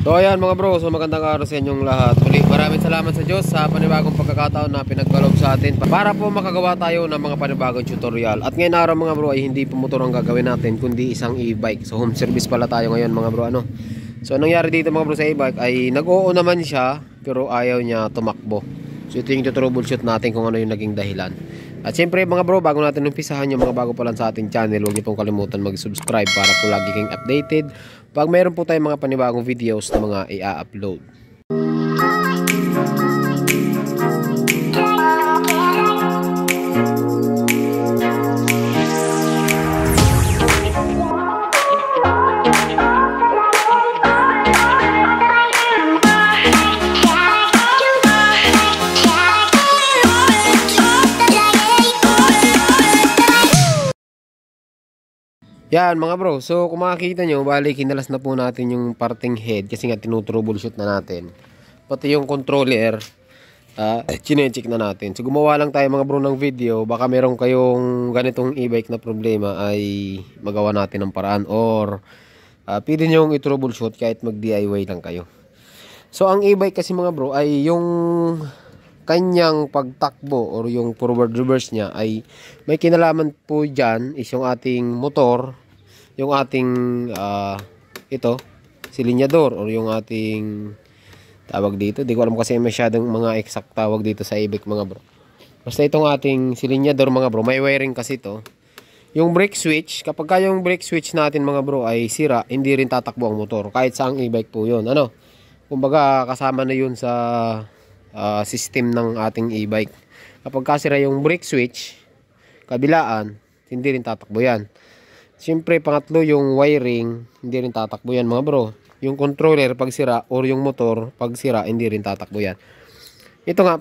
So ayan mga bro, so magandang araw sa inyong lahat. Muli, maraming salamat sa Diyos sa panibagong pagkakataon na pinagkaloob sa atin para po makagawa tayo ng mga panibagong tutorial. At ngayon araw mga bro ay hindi po motor ang gagawin natin kundi isang e-bike. So home service pala tayo ngayon mga bro, ano. So anong nangyari dito mga bro sa e-bike ay nag-oo naman siya pero ayaw niya tumakbo. So ito yung troubleshoot natin kung ano yung naging dahilan. At syempre mga bro, bago natin umpisahan yung mga bago pa lang sa ating channel, huwag niyo pong kalimutan mag-subscribe para po lagi kayong updated pag mayroon po tayong mga panibagong videos na mga i-upload. Yan mga bro, so kung makikita nyo, bali kinalas na po natin yung parting head kasi nga tinutroubleshoot na natin. Pati yung controller, chinecheck na natin. So gumawa lang tayo mga bro ng video, baka meron kayong ganitong e-bike na problema ay magawa natin ng paraan or pwede nyo i-troubleshoot kahit mag-DIY lang kayo. So ang e-bike kasi mga bro ay yung kanyang pagtakbo or yung forward reverse niya ay may kinalaman po dyan is yung ating motor, yung ating silinyador or yung ating tawag dito, di ko alam kasi masyadong mga exact tawag dito sa e-bike mga bro. Basta itong ating silinyador mga bro, may wiring kasi to. Yung brake switch, kapag yung brake switch natin mga bro ay sira, hindi rin tatakbo ang motor kahit saang e-bike po yun, ano. Kumbaga kasama na yun sa system ng ating e-bike. Kapag kasira yung brake switch kabilaan, hindi rin tatakbo yan. Siyempre pangatlo yung wiring, hindi rin tatakbo yan mga bro. Yung controller pag sira or yung motor pag sira, hindi rin tatakbo yan. Ito nga,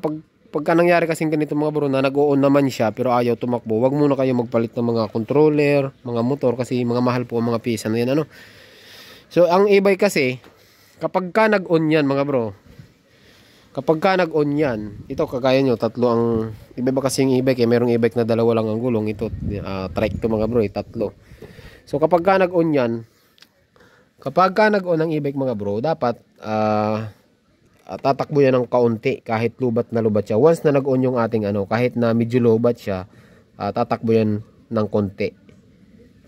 pagka nangyari kasing ganito mga bro na nag-o-on naman siya pero ayaw tumakbo, wag muna kayo magpalit ng mga controller, mga motor kasi mga mahal po ang mga piyesa na yan, ano. So ang e-bike kasi kapag ka nag-on yan mga bro, kapag ka nag-on yan, ito kagaya nyo, tatlo ang, iba ba kasi yung e-bike, merong e-bike na dalawa lang ang gulong, ito, trike to mga bro, tatlo. So kapag ka nag-on yan, kapag ka nag-on ang e-bike mga bro, dapat tatakbo yan ng kaunti, kahit lubat na lubat siya. Once na nag-on yung ating kahit na medyo lubat siya, tatakbo yan ng konti.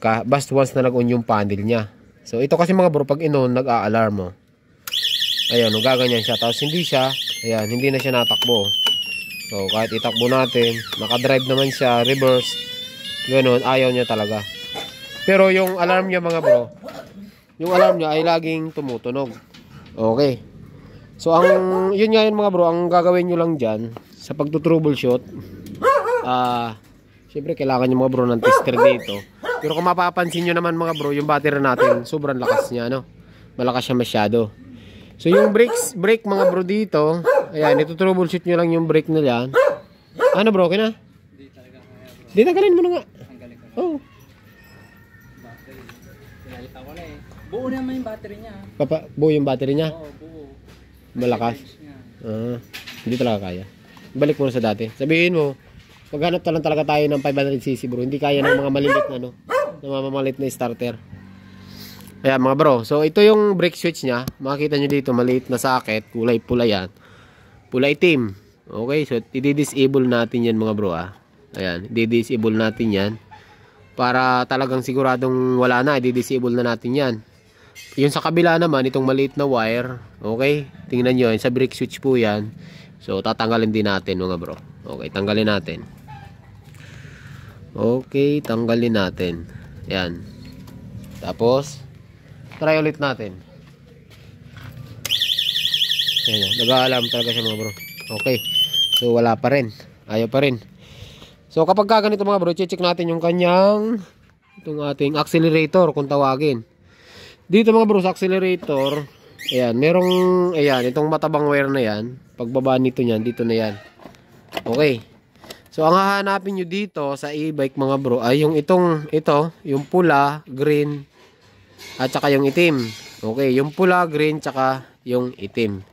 Basta once na nag-on yung panel niya. So ito kasi mga bro, pag in-on, nag-a-alarm mo. Ayan, gaganyan siya. Tapos hindi siya, ayan, hindi na siya natakbo. So, kahit itakbo natin, nakadrive naman siya, reverse, ganun, ayaw niya talaga. Pero yung alarm niya mga bro, yung alarm niya ay laging tumutunog. Okay. So, yun nga yun mga bro, ang gagawin nyo lang dyan, sa pagtutroubleshoot, syempre kailangan nyo mga bro ng tester dito. Pero kung mapapansin nyo naman mga bro, yung battery natin, sobrang lakas niya, no? Malakas siya masyado. So yung brake mga bro dito, ayan, ito troubleshoot nyo lang yung brake na yan. Ano bro, okay na? Hindi talaga kaya bro. Di tagalin mo na nga. Tanggalin ko na. Oo. Battery. Pinalita ko na eh. Buo naman yung battery niya. Buo yung battery niya? Oo, buo. Malakas? Hindi talaga kaya. Balik mo na sa dati. Sabihin mo, maghanap na lang talaga tayo ng 500cc bro. Hindi kaya ng mga malilit na mamamalit na starter. Ayan mga bro, so ito yung brake switch nya. Makikita nyo dito, maliit na socket, kulay pula yan. Pula itim. Okay, so i-disable natin yan mga bro Ayan, i-disable natin yan. Para talagang siguradong wala na, i-disable na natin yan. Yung sa kabila naman, itong maliit na wire. Okay, tingnan nyo, sa brake switch po yan. So tatanggalin din natin mga bro. Okay, tanggalin natin. Okay, tanggalin natin. Ayan. Tapos try ulit natin. Ayan, nag-aalarm talaga siya mga bro. Okay. So wala pa rin. Ayaw pa rin. So kapag ganito mga bro, check natin yung kanyang itong ating accelerator kung tawagin. Dito mga bro sa accelerator, ayan, merong itong matabang wire na yan. Pagbaba nito niyan, dito na yan. Okay. So ang hahanapin nyo dito sa e-bike mga bro ay yung yung pula, green, at saka yung itim. Okay, yung pula, green, tsaka yung itim.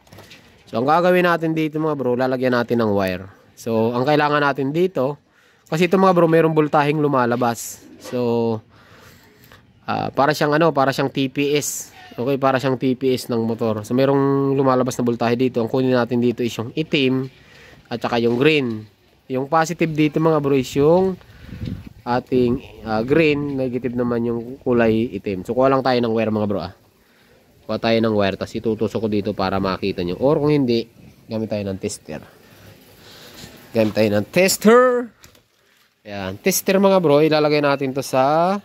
So, ang gagawin natin dito mga bro, lalagyan natin ng wire. So, ang kailangan natin dito, kasi ito mga bro, mayroong voltaheng lumalabas. So, para siyang TPS. Okay, para siyang TPS ng motor. So merong lumalabas na voltahe dito. Ang kunin natin dito is yung itim at saka yung green. Yung positive dito mga bro is yung ating green, negative naman yung kulay itim. So kuha lang tayo ng wire mga bro Kuha tayo ng wire, tapos itutusok ko dito para makita nyo. Or kung hindi, gamit tayo ng tester. Gamit tayo ng tester. Ayan, tester mga bro, ilalagay natin to sa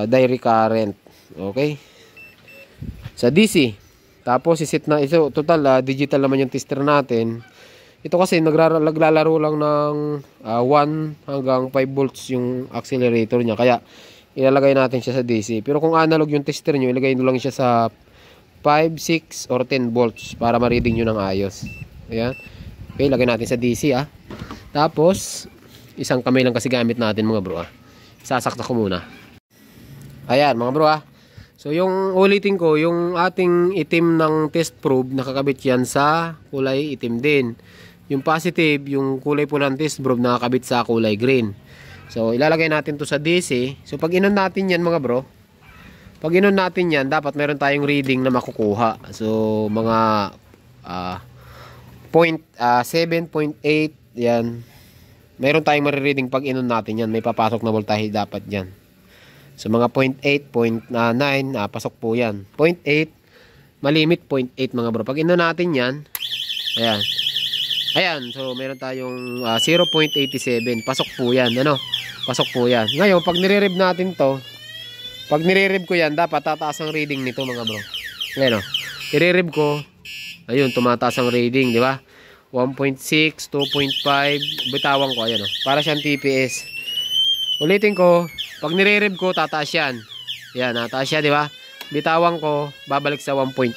direct current. Okay? Sa DC. Tapos isit na ito, total digital naman yung tester natin. Ito kasi naglalaro lang ng 1 hanggang 5 volts yung accelerator niya. Kaya ilalagay natin siya sa DC. Pero kung analog yung tester nyo, ilagay nyo lang siya sa 5, 6 or 10 volts para ma-reading nyo ng ayos. Ayan. Okay, lagay natin sa DC Tapos isang kamay lang kasi gamit natin mga bro Sasakta ko muna. Ayan mga bro So yung ulitin ko, yung ating itim ng test probe, nakakabit yan sa kulay itim din. Yung positive, yung kulay pulang test probe, nakakabit sa kulay green. So ilalagay natin to sa DC. So pag inon natin yan mga bro, pag inon natin yan, dapat meron tayong reading na makukuha. So mga 7.8 yan. Meron tayong marireading pag inon natin yan. May papasok na voltahe dapat dyan. So mga 0.8, 0.9, pasok po yan. 0.8, malimit 0.8 mga bro. Pag inon natin yan, ayan. Ayan, so meron tayong 0.87. Pasok po yan, pasok po yan. Ngayon, pag nire-rev natin to, pag nire-rev ko yan, dapat tataas ang reading nito mga bro. Ngayon i-rev ko, ayun, tumataas ang reading, di ba? 1.6, 2.5, bitawan ko, ayan para siyang TPS. Ulitin ko, pag nire-rev ko, tataas yan. Yan, tataas siya, di ba? Bitawan ko, babalik sa 1.8.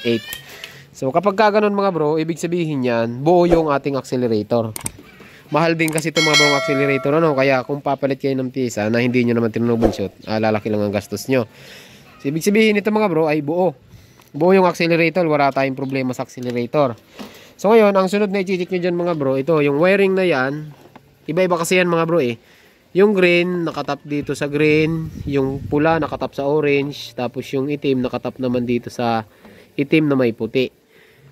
So, kapag kaganon mga bro, ibig sabihin yan, buo yung ating accelerator. Mahal din kasi itong mga bro accelerator, Kaya kung papalit kayo ng piyesa na hindi nyo naman tinubulsot, lalaki lang ang gastos nyo. So, ibig sabihin ito mga bro ay buo. Buo yung accelerator, wala tayong problema sa accelerator. So, ngayon, ang sunod na i-check nyo dyan mga bro, ito, yung wiring na yan, iba-iba kasi yan mga bro Yung green, nakatap dito sa green. Yung pula, nakatap sa orange. Tapos yung itim, nakatap naman dito sa itim na may puti.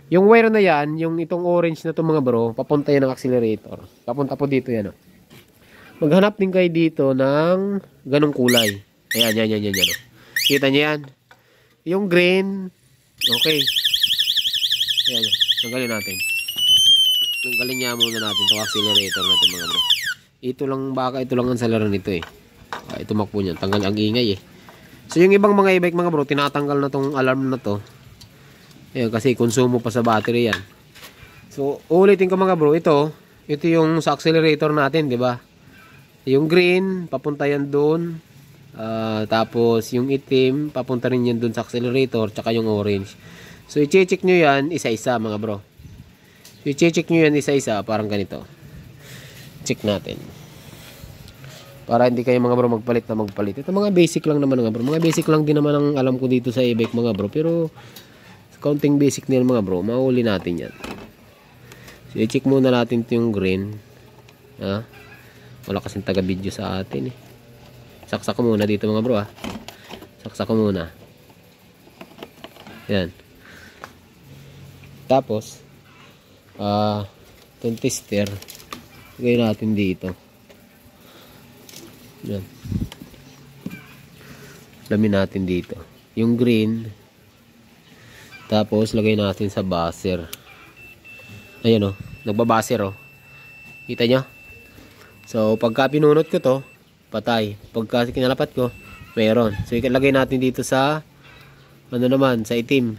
Yung wire na yan, yung itong orange na to mga bro, papunta yan ng accelerator. Papunta po dito yan Maghanap din kayo dito ng ganong kulay. Ayan, yan. Kita nyo yan? Yung green, okay. Ayan, tanggalin natin. Tanggalin niya muna natin itong accelerator na ito mga bro. Ito lang ang salaran nito ito makpo niyan, tanggal ang ingay So yung ibang mga e-bike mga bro, tinatanggal na tong alarm na to. Ayan, kasi konsumo pa sa battery yan. So ulitin ko mga bro, ito yung sa accelerator natin, di ba? Yung green, papunta yan doon. Tapos yung itim, papunta rin yan doon sa accelerator, tsaka yung orange. So i-check nyo yan isa-isa mga bro. So i-check nyo yan isa-isa, parang ganito. Check natin. Para hindi kayo mga bro magpalit. Ito mga basic lang naman mga bro. Mga basic lang din naman ang alam ko dito sa e-bike mga bro. Pero counting basic nila mga bro, mauli natin yan. So i-check muna natin ito yung green. Wala kasing taga video sa atin Saksak ko muna dito mga bro Saksak ko muna. Yan. Tapos itong tester lagay natin dito. Yan. Lamin natin dito. Yung green. Tapos lagay natin sa buzzer. Ayan nagbabaser Kita nyo? So pagka pinunot ko to, patay. Pagka kinalapat ko, mayroon. So ilagay natin dito sa sa itim.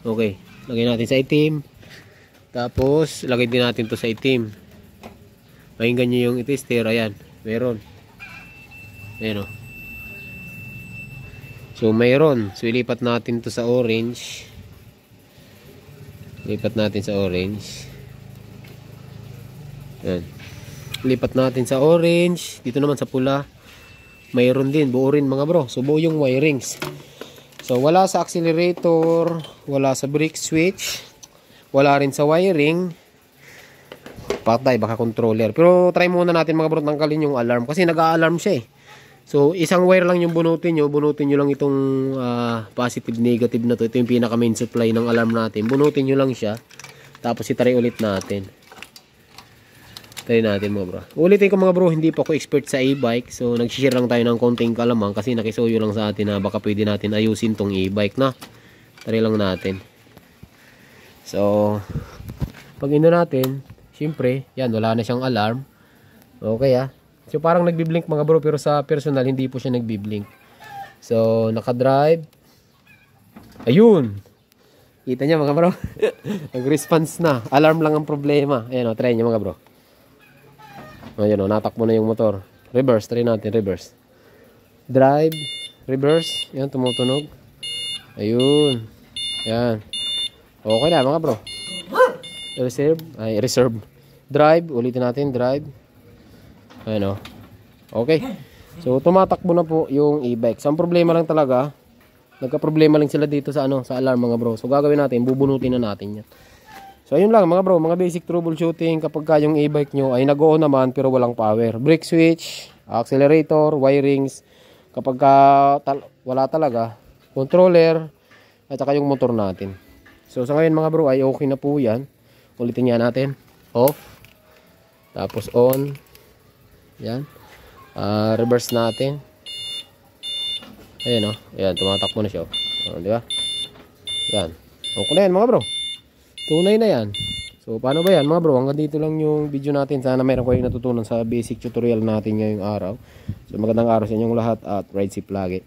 Okay. Lagay natin sa itim. Tapos lagay din natin to sa itim. Pakinggan nyo yung tester. Ayan, meron. Ayan So mayroon. So ilipat natin to sa orange. Lipat natin sa orange. Ayan. Lipat natin sa orange. Dito naman sa pula, mayroon din. Buo rin mga bro. So buo yung wirings. So wala sa accelerator, wala sa brake switch, wala rin sa wiring. Patay, baka controller. Pero try muna natin mga bro tanggalin yung alarm kasi nag-a-alarm siya So, isang wire lang yung bunutin nyo. Bunutin nyo lang itong positive, negative na to. Ito yung pinaka main supply ng alarm natin. Bunutin nyo lang siya. Tapos itry ulit natin. Try natin mga bro. Ulitin ko mga bro, hindi pa ako expert sa e-bike. So, nag-share lang tayo ng konting kalamang kasi nakisuyo lang sa atin na baka pwede natin ayusin tong e-bike na. Try lang natin. So, pag ino natin, syempre, yan, wala na siyang alarm. Okay So, parang nagbiblink mga bro, pero sa personal, hindi po siya nagbiblink. So, nakadrive. Ayun! Kita niya mga bro. Nag-response na. Alarm lang ang problema. Ayan try niya mga bro. Ayun natakbo na yung motor. Reverse, try natin, reverse. Drive, reverse. Yan, tumutunog. Ayun. Yan. Okay na mga bro. Reserve. Drive, ulitin natin, drive. Ayan Okay. So, tumatakbo na po yung e-bike. So, ang problema lang talaga, nagka-problema lang sila dito sa sa alarm mga bro. So, gagawin natin, bubunutin na natin yan. So, ayun lang mga bro, mga basic troubleshooting kapag yung e-bike nyo ay nag-on naman pero walang power. Brake switch, accelerator, wirings, kapag wala talaga, controller, at saka yung motor natin. So, sa ngayon mga bro ay okay na po yan. Ulitin nga natin. Off. Tapos on. Yan. Reverse natin. Ayan Ayan, tumatakbo na siya. Di ba? Yan. Okay na yan mga bro. Tunay na yan. So, paano ba yan mga bro? Hanggang dito lang yung video natin. Sana mayroon kayong natutunan sa basic tutorial natin ngayong araw. So, magandang araw sa inyong lahat at ride safe lagi.